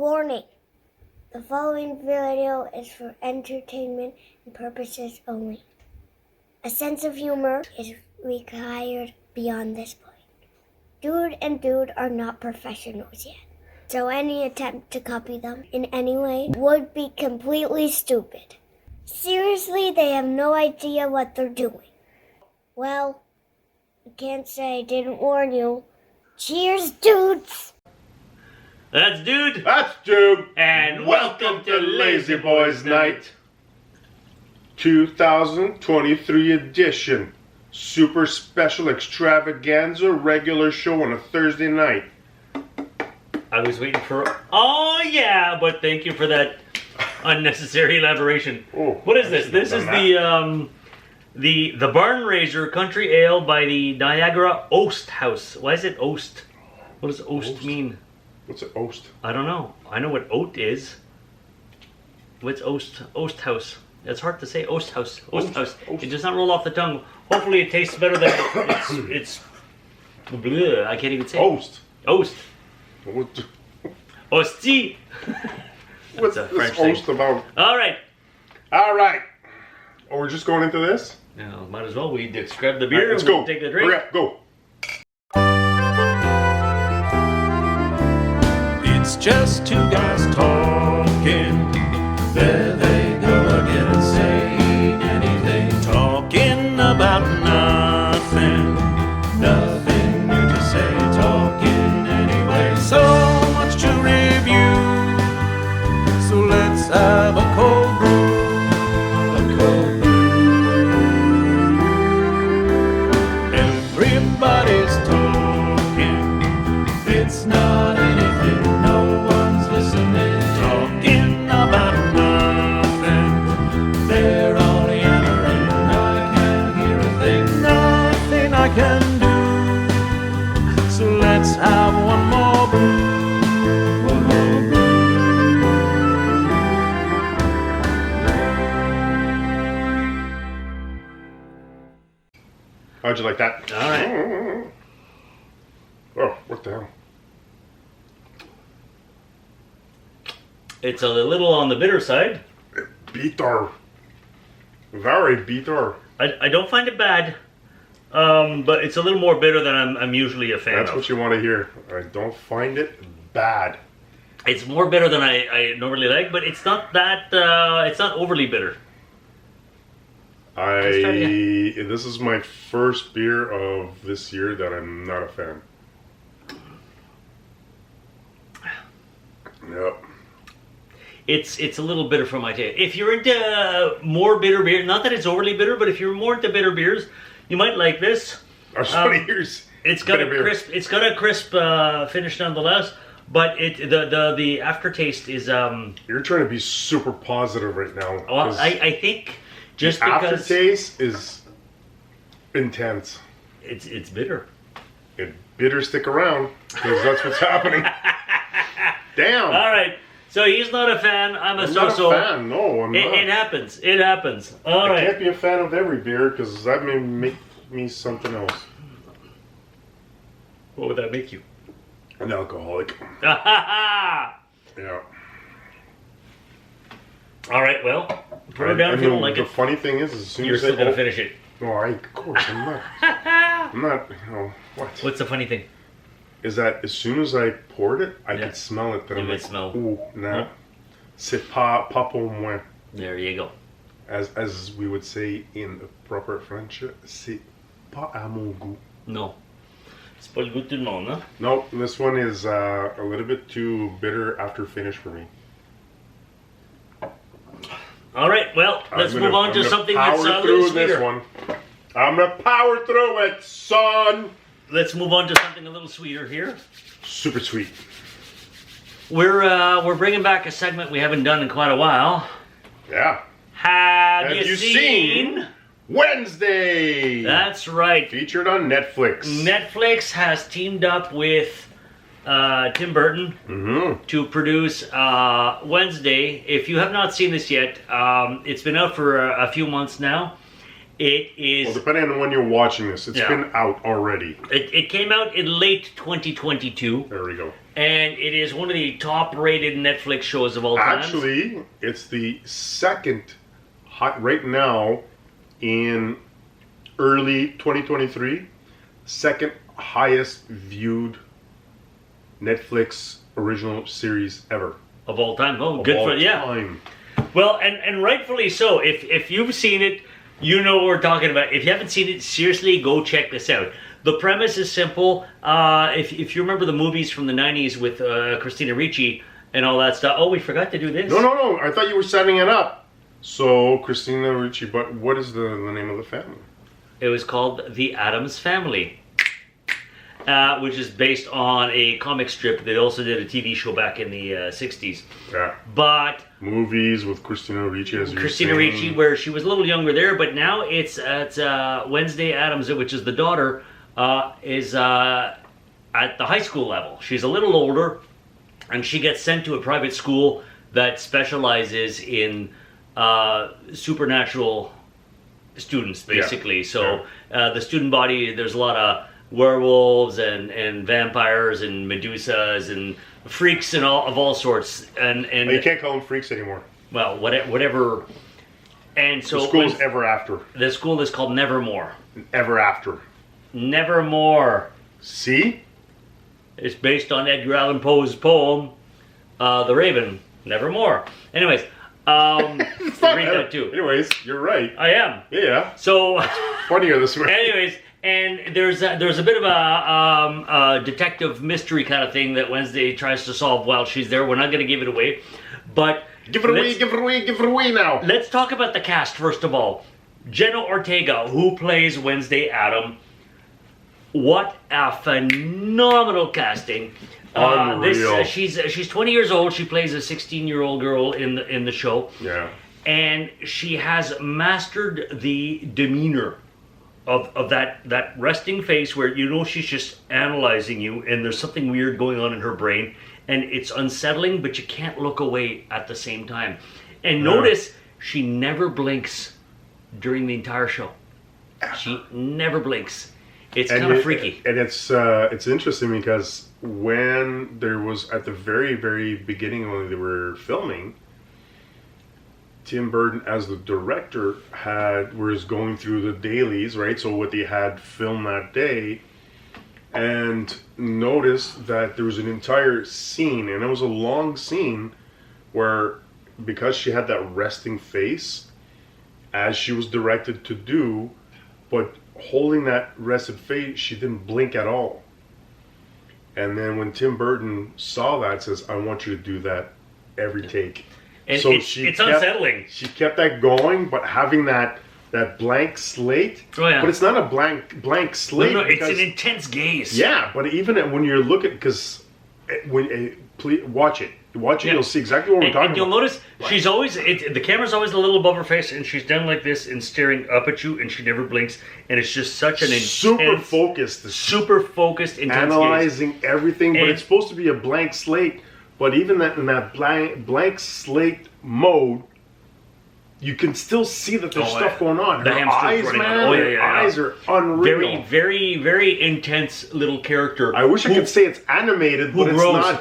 Warning. The following video is for entertainment and purposes only. A sense of humor is required beyond this point. Dude and Dude are not professionals yet, so any attempt to copy them in any way would be completely stupid. Seriously, they have no idea what they're doing. Well, I can't say I didn't warn you. Cheers, dudes! That's Dude. That's Dude. And welcome to Lazyboys Night 2023 edition. Super special extravaganza regular show on a Thursday night. I was waiting for... Oh, yeah, but thank you for that unnecessary elaboration. Oh, what is this? This is the Barn Raiser Country Ale by the Niagara Oast House. Why is it Oast? What does Oast mean? What's an Oast? I don't know. I know what oat is. What's Oast? Oast House. It's hard to say. Oast House. Oast House. It does not roll off the tongue. Hopefully it tastes better than it's bleh, I can't even say. Oast. Oast. What? Osti. What's this Oast about? All right. All right. Oh, we're just going into this? Now, might as well. We describe the beer. Right, let's we'll go. Take the drink. Hurry up, go. It's just two guys talking. There they go again, saying anything. Talking about nothing. Nothing new to say. Talking anyway. So much to review. So let's have a cold brew. A cold brew. Everybody's talking. It's not anything. No one's listening. Talking about nothing. They're all yammering. I can't hear a thing. Nothing I can do. So let's have one more brew. One more brew. How'd you like that? All right. Oh, what the hell? It's a little on the bitter side. Bitter. Very bitter. I don't find it bad, but it's a little more bitter than I'm usually a fan That's of. what you want to hear. I don't find it bad. It's more bitter than I normally like, but it's not that. It's not overly bitter. This is my first beer of this year that I'm not a fan. Yep. It's a little bitter for my taste. If you're into more bitter beer, not that it's overly bitter, but if you're more into bitter beers, you might like this. I just want to hear. It's got a crisp. It's got a crisp finish nonetheless, but the aftertaste is. You're trying to be super positive right now. Well, I think just the because aftertaste is intense. it's bitter. It bitter stick around because that's what's happening. Damn. All right. So he's not a fan. I'm not a fan. No, I'm not. It happens. It happens. All right. I can't be a fan of every beer because that may make me something else. What would that make you? An alcoholic. Yeah. All right. Well, put it down if you don't like the it. funny thing is, as soon You're as still gonna finish it. No, of course I'm not. I'm not. You know what? What's the funny thing? Is that as soon as I poured it, I could smell it. That You I'm could like, smell. ooh, nah. C'est pas pour moi. There you go. As we would say in proper French, c'est pas à mon goût. No. C'est pas le goût de tout le monde, huh? No, this one is a little bit too bitter after finish for me. All right. Well, let's move on to something that's a little sweeter. This one. I'm gonna power through it, son. Let's move on to something a little sweeter here. Super sweet. We're bringing back a segment we haven't done in quite a while. Yeah. Have you seen Wednesday? That's right. Featured on Netflix. Netflix has teamed up with Tim Burton to produce Wednesday. If you have not seen this yet, it's been out for a few months now. It is. Well, depending on when you're watching this, it's been out already. It came out in late 2022. There we go. And it is one of the top-rated Netflix shows of all time. Actually, it's the second, right now, in early 2023, second highest viewed Netflix original series ever. Of all time. Oh, Of good all for time. Well, and rightfully so. If you've seen it, you know what we're talking about. If you haven't seen it, seriously, go check this out. The premise is simple. If you remember the movies from the 90s with Christina Ricci and all that stuff. Oh, we forgot to do this. No. I thought you were setting it up. So, Christina Ricci, but what is the name of the family? It was called The Addams Family, which is based on a comic strip. They also did a TV show back in the 60s. Yeah. But movies with Christina Ricci, as Christina Ricci, where she was a little younger there, but now it's Wednesday Addams, which is the daughter, is at the high school level. She's a little older, and she gets sent to a private school that specializes in supernatural students, basically. Yeah. So the student body, there's a lot of werewolves and vampires and medusas and freaks and all sorts. And you can't call them freaks anymore. Well, whatever. And so the school's Ever After. The school is called Nevermore. Ever After. Nevermore. See? It's based on Edgar Allan Poe's poem, The Raven. Nevermore. Anyways, read that too. Anyways, you're right. I am. Yeah. So funnier this way. Anyways, and there's a bit of a detective mystery kind of thing that Wednesday tries to solve while she's there. We're not going to give it away, but give it away now. Let's talk about the cast first of all. Jenna Ortega, who plays Wednesday Adam. What a phenomenal casting! Unreal. She's 20 years old. She plays a 16-year-old girl in the show. Yeah. And she has mastered the demeanor of that resting face where you know she's just analyzing you and there's something weird going on in her brain and it's unsettling, but you can't look away at the same time. And notice she never blinks during the entire show. She never blinks. It's kind of freaky. And it's interesting because when there was at the very, very beginning when they were filming, Tim Burton as the director was going through the dailies, right? So what they had filmed that day, and noticed that there was an entire scene, and it was a long scene, where because she had that resting face, as she was directed to do, but holding that rested face, she didn't blink at all. And then when Tim Burton saw that, says, "I want you to do that every take." And so it's unsettling. She kept that going, but having that blank slate. Oh yeah. But it's not a blank slate. No, it's an intense gaze. Yeah, but even when you're looking, because please watch it. Watch it, you'll see exactly what we're talking and you'll about. notice she's always, the camera's always a little above her face, and she's done like this and staring up at you, and she never blinks, and it's just such an super focused, intense analyzing gaze. Everything. But it's supposed to be a blank slate. But even in that blank slate mode, you can still see that there's stuff going on. Her eyes, man, her eyes are unreal. Very, very, very intense little character. I wish I could say it's animated, but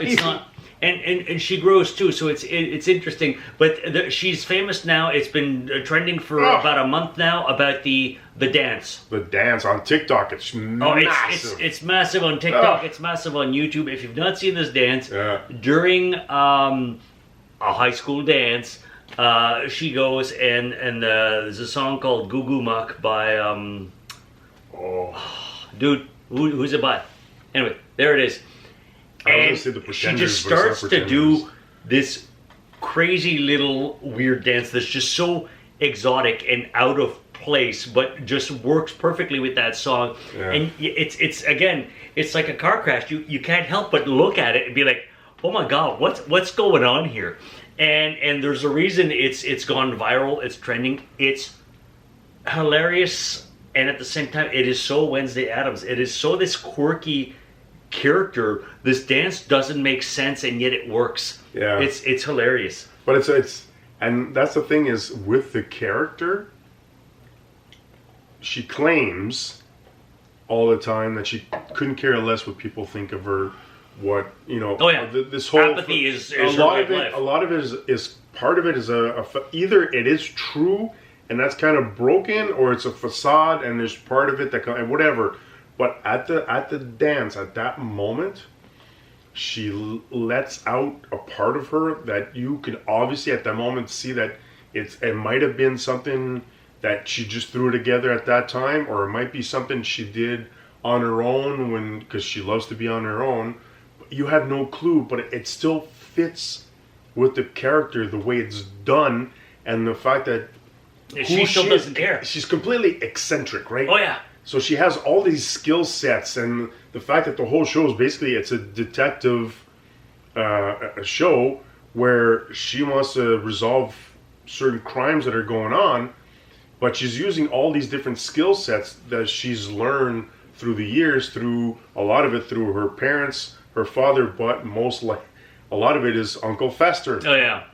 it's not. And she grows too, so it's interesting. But she's famous now. It's been trending for about a month now about the dance. The dance on TikTok. It's massive. It's massive on TikTok. It's massive on YouTube. If you've not seen this dance, during a high school dance, she goes and there's a song called Goo Goo Muck by dude, who's it by? Anyway, there it is. And she just starts to do this crazy little weird dance that's just so exotic and out of place, but just works perfectly with that song. Yeah. And it's like a car crash. You can't help but look at it and be like, oh my god, what's going on here? And there's a reason it's gone viral. It's trending. It's hilarious, and at the same time, it is so Wednesday Addams. It is so this quirky character. This dance doesn't make sense, and yet it works. Yeah, it's hilarious. But it's and that's the thing is with the character, she claims all the time that she couldn't care less what people think of her. What Oh yeah, this whole apathy is a her lot way of of it. life. A lot of it is part of it is either it is true and that's kind of broken, or it's a facade and there's part of it that and whatever. But at the dance at that moment, she lets out a part of her that you can obviously at that moment see that it might have been something that she just threw together at that time, or it might be something she did on her own because she loves to be on her own. You have no clue, but it still fits with the character, the way it's done, and the fact that She still doesn't care. She's completely eccentric, right? Oh yeah. So she has all these skill sets, and the fact that the whole show is basically it's a detective a show where she wants to resolve certain crimes that are going on, but she's using all these different skill sets that she's learned through the years, through a lot of it through her parents, her father, but a lot of it is Uncle Fester. Oh yeah.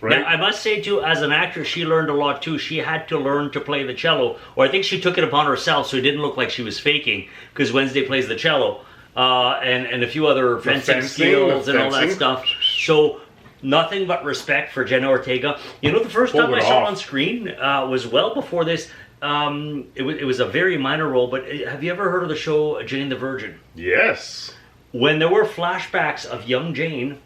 Right? Now, I must say, too, as an actress, she learned a lot, too. She had to learn to play the cello, or I think she took it upon herself so it didn't look like she was faking, because Wednesday plays the cello, and a few other fencing skills and all that stuff. So, nothing but respect for Jenna Ortega. You know, the first time I saw her on screen was well before this. It was a very minor role, but have you ever heard of the show Jane the Virgin? Yes. When there were flashbacks of young Jane...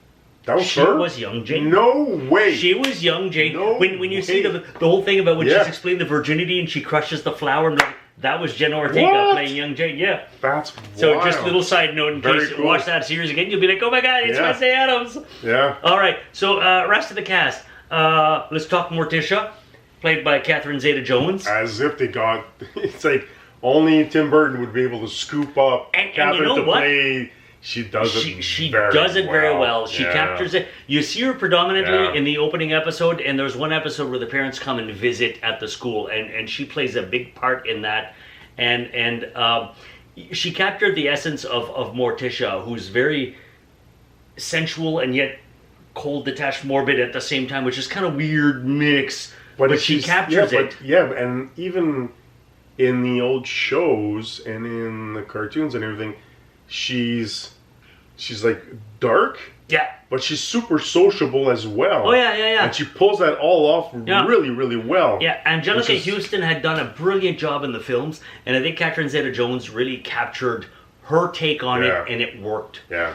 That was she her? was young Jane. No way. She was young Jane. No when you see way. the whole thing about when Yeah. she's explaining the virginity and she crushes the flower, and that was Jenna Ortega What? playing young Jane. Yeah. That's So wild. just a little side note in Very case you cool. watch that series again, you'll be like, oh my god, it's Yeah. Wednesday Addams. Yeah. All right. So rest of the cast. Let's talk Morticia, played by Catherine Zeta-Jones. As if they got... It's like only Tim Burton would be able to scoop up And you Catherine know to what? play... She does it She very does it very well. well. She Yeah. captures it. You see her predominantly Yeah. in the opening episode, and there's one episode where the parents come and visit at the school, and she plays a big part in that. And she captured the essence of Morticia, who's very sensual and yet cold, detached, morbid at the same time, which is kind of weird mix. But she captures it. Yeah, and even in the old shows and in the cartoons and everything, she's like dark, Yeah. but she's super sociable as well. Oh yeah. And she pulls that all off Yeah. really, really well. Yeah, Angelica Which is- Houston had done a brilliant job in the films, and I think Catherine Zeta-Jones really captured her take on Yeah. it, and it worked. Yeah.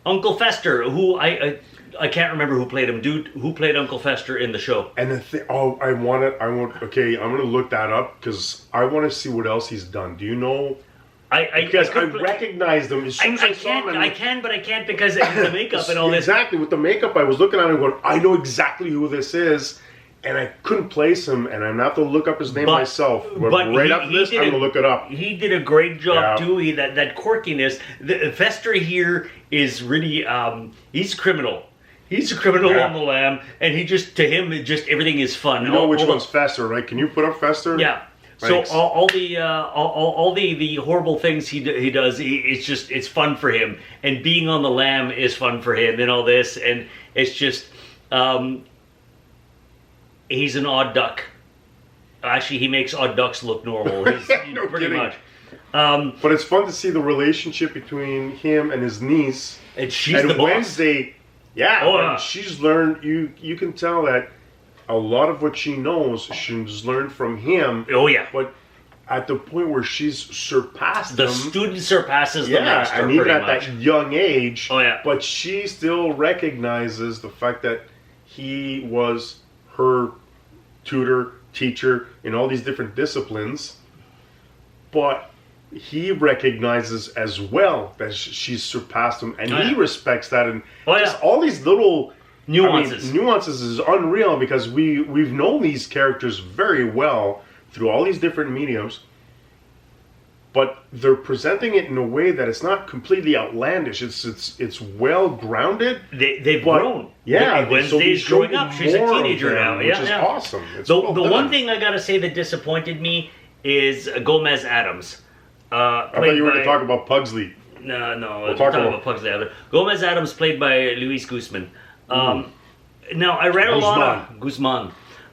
Uncle Fester, who I can't remember who played him. Dude, who played Uncle Fester in the show? And the thing, okay, I'm gonna look that up because I want to see what else he's done. Do you know? Because I recognized him as soon as I saw him. I can, but I can't because of the makeup and all this. Exactly, with the makeup, I was looking at him going, I know exactly who this is, and I couldn't place him, and I'm gonna have to look up his name myself. But right after this, I'm gonna look it up. He did a great job Yeah. too. That quirkiness. Fester here is really he's criminal. He's a criminal Yeah. on the lam, and to him, everything is fun. You know which one's Fester, right? Can you put up Fester? Yeah. Thanks. So all the horrible things he does, it's fun for him, and being on the lam is fun for him, and all this, and it's just he's an odd duck. Actually, he makes odd ducks look normal. He's No pretty kidding. much. But it's fun to see the relationship between him and his niece. And she's And the boss. Wednesday, yeah, Oh, and yeah. she's learned. You can tell that a lot of what she knows, she's learned from him. Oh yeah. But at the point where she's surpassed The him, student surpasses the yeah, master and even pretty at much. that young age. Oh, yeah. But she still recognizes the fact that he was her tutor, teacher in all these different disciplines. But he recognizes as well that she's surpassed him, and Oh, he yeah. respects that. And Oh, yeah. just all these little Nuances. nuances is unreal because we've known these characters very well through all these different mediums, but they're presenting it in a way that it's not completely outlandish. It's well grounded. They've But, grown. yeah, And Wednesday's so we growing up. showed She's a more of teenager them, now. which Yeah, is yeah. awesome. It's The well one done. thing I gotta say that disappointed me is Gomez Adams. I thought you were going to talk about Pugsley. No, we're talk talking about- about Pugsley. Gomez Adams, played by Luis Guzman. Now I read a lot of Guzman.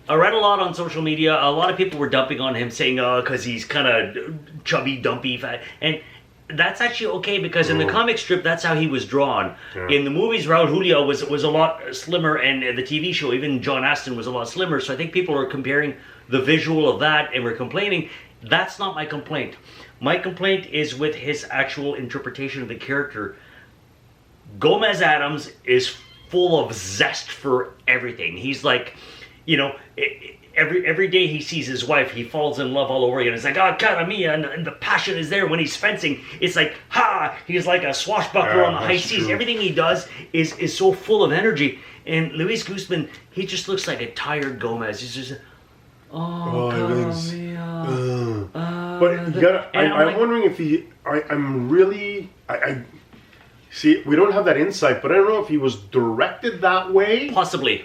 I read a lot on social media. A lot of people were dumping on him, saying, "Oh, because he's kind of chubby, dumpy, fat." And that's actually okay because in the comic strip, that's how he was drawn. Yeah. In the movies, Raul Julia was a lot slimmer, and the TV show, even John Aston was a lot slimmer. So I think people are comparing the visual of that, and we're complaining. That's not my complaint. My complaint is with his actual interpretation of the character. Gomez Addams is full of zest for everything. He's like, you know, every day he sees his wife, he falls in love all over again. It's like, oh, cara mia, and the passion is there when he's fencing. It's like, ha, he's like a swashbuckler on the high seas. True. Everything he does is so full of energy. And Luis Guzman, he just looks like a tired Gomez. He's just, oh, cara everything's- mia. But you gotta, and I'm like, wondering if I see, we don't have that insight, but I don't know if he was directed that way possibly.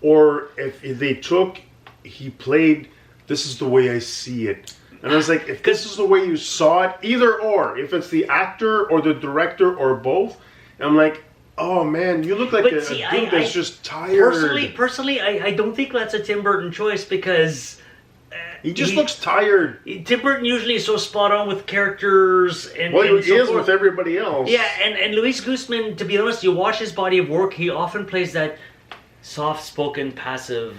or if he played, this is the way I see it. And I was like, if this is the way you saw it, either or, if it's the actor or the director or both, I'm like, oh man, you look like But a see, dude that's just tired. Personally, I don't think that's a Tim Burton choice because He just looks tired. Tim Burton usually is so spot on with characters and Well, and he so is forth. with everybody else. Yeah, and Luis Guzman, to be honest, you watch his body of work, he often plays that soft-spoken, passive.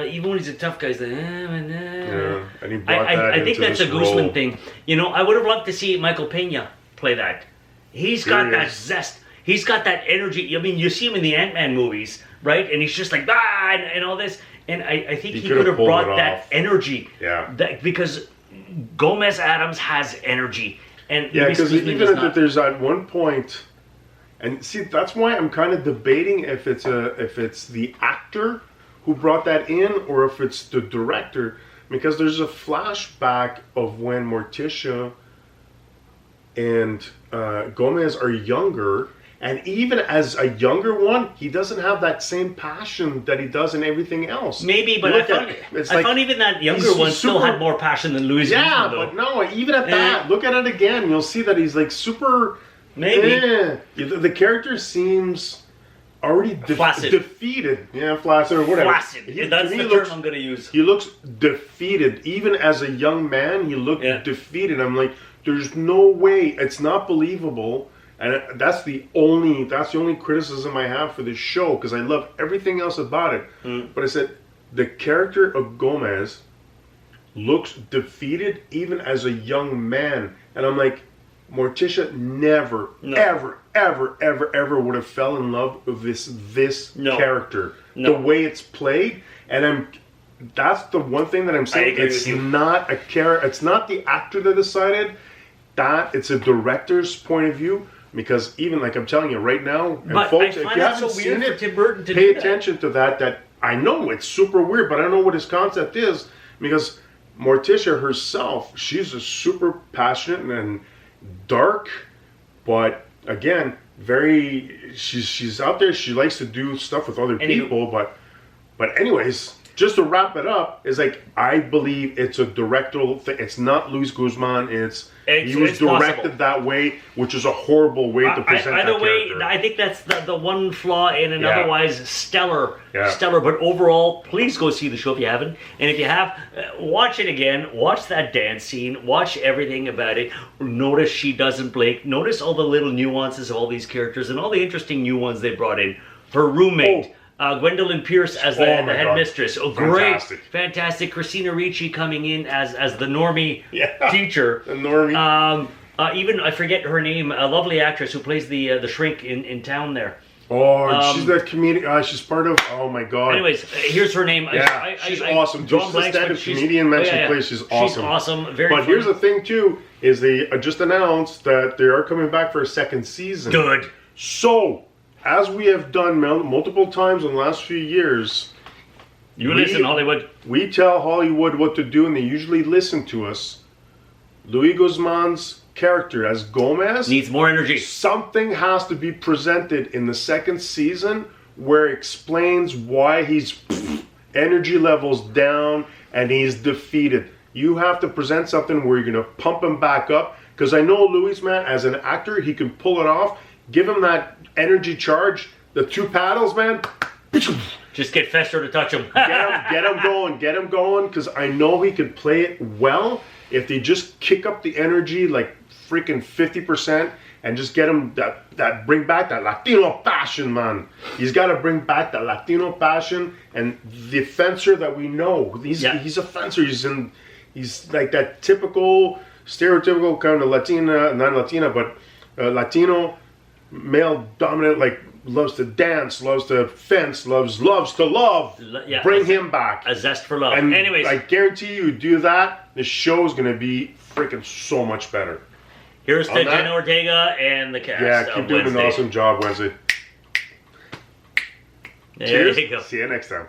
Even when he's a tough guy, he's like, Yeah, and he brought that I think into that's a this Guzman role. thing. You know, I would have loved to see Michael Pena play that. He's got that zest. He's got that energy. I mean, you see him in the Ant-Man movies, right? And he's just like, and all this. And I think he could have pulled brought it that off. energy. Yeah. Because Gomez Addams has energy. And Yeah, Luis because Guzman even does if not. there's at one point, and see, that's why I'm kind of debating if it's the actor who brought that in or if it's the director, because there's a flashback of when Morticia and Gomez are younger. And even as a younger one, he doesn't have that same passion that he does in everything else. Maybe, but Look I found even that younger he's one still super- had more passion than Luis Yeah, Guzman, though. but no, even at that, look at it again. You'll see that he's like super. Maybe. The character seems already Flaccid. defeated. Yeah, flaccid or whatever. Flaccid. He- That's to the me, term looks- I'm going to use. He looks defeated. Even as a young man, he looked Yeah. defeated. I'm like, there's no way. It's not believable. And that's the only criticism I have for this show, because I love everything else about it. But I said the character of Gomez looks defeated even as a young man, and I'm like, Morticia never, ever would have fell in love with this character. No. The way it's played, and that's the one thing that I'm saying. agree It's with you. not a character. It's not the actor that decided. That it's a director's point of view. Because even like I'm telling you right now, and But folks, I if find you it haven't so seen weird for it, Tim Burton to pay do that. attention to that. That I know it's super weird, but I don't know what his concept is, because Morticia herself, she's a super passionate and dark, but again, she's out there. She likes to do stuff with other people, but anyways. Just to wrap it up, is like I believe it's a directorial thing. It's not Luis Guzman. He was it's directed possible. that way, which is a horrible way to present Either that way, character. I think that's the one flaw in an Yeah. otherwise stellar. Yeah. But overall, please go see the show if you haven't. And if you have, watch it again. Watch that dance scene. Watch everything about it. Notice she doesn't blink. Notice all the little nuances of all these characters and all the interesting new ones they brought in. Her roommate. Gwendolyn Pierce as the my God. headmistress. Oh, Fantastic. great. Fantastic. Christina Ricci coming in as the normie teacher. The normie. Even, I forget her name, a lovely actress who plays the shrink in town there. She's that comedian. She's part of. Oh my God. Anyways, here's her name. Yeah, she's awesome. Just a stand-up comedian that she plays. She's awesome. She's awesome. Very But funny. here's the thing too: is they just announced that they are coming back for a second season. Good. So, as we have done multiple times in the last few years, You listen, Hollywood. we tell Hollywood what to do, and they usually listen to us. Luis Guzman's character as Gomez Needs more energy. something has to be presented in the second season where it explains why he's energy levels down and he's defeated. You have to present something where you're going to pump him back up, because I know Luis, man, as an actor, he can pull it off. Give him that energy charge, the two paddles, man. Just get Fester to touch him. Get him going, because I know he could play it well if they just kick up the energy like freaking 50% and just get him that bring back that Latino passion, man. He's got to bring back that Latino passion and the fencer that we know. He's a fencer. He's like that typical, stereotypical kind of Latina, not Latina, but Latino male dominant, like loves to dance, loves to fence, loves to love. Bring him back. A zest for love. And anyways, I guarantee you do that, the show is going to be freaking so much better. Here's to Jenna Ortega and the cast. Yeah, keep doing an awesome job, Wednesday. There Cheers. you go. See you next time.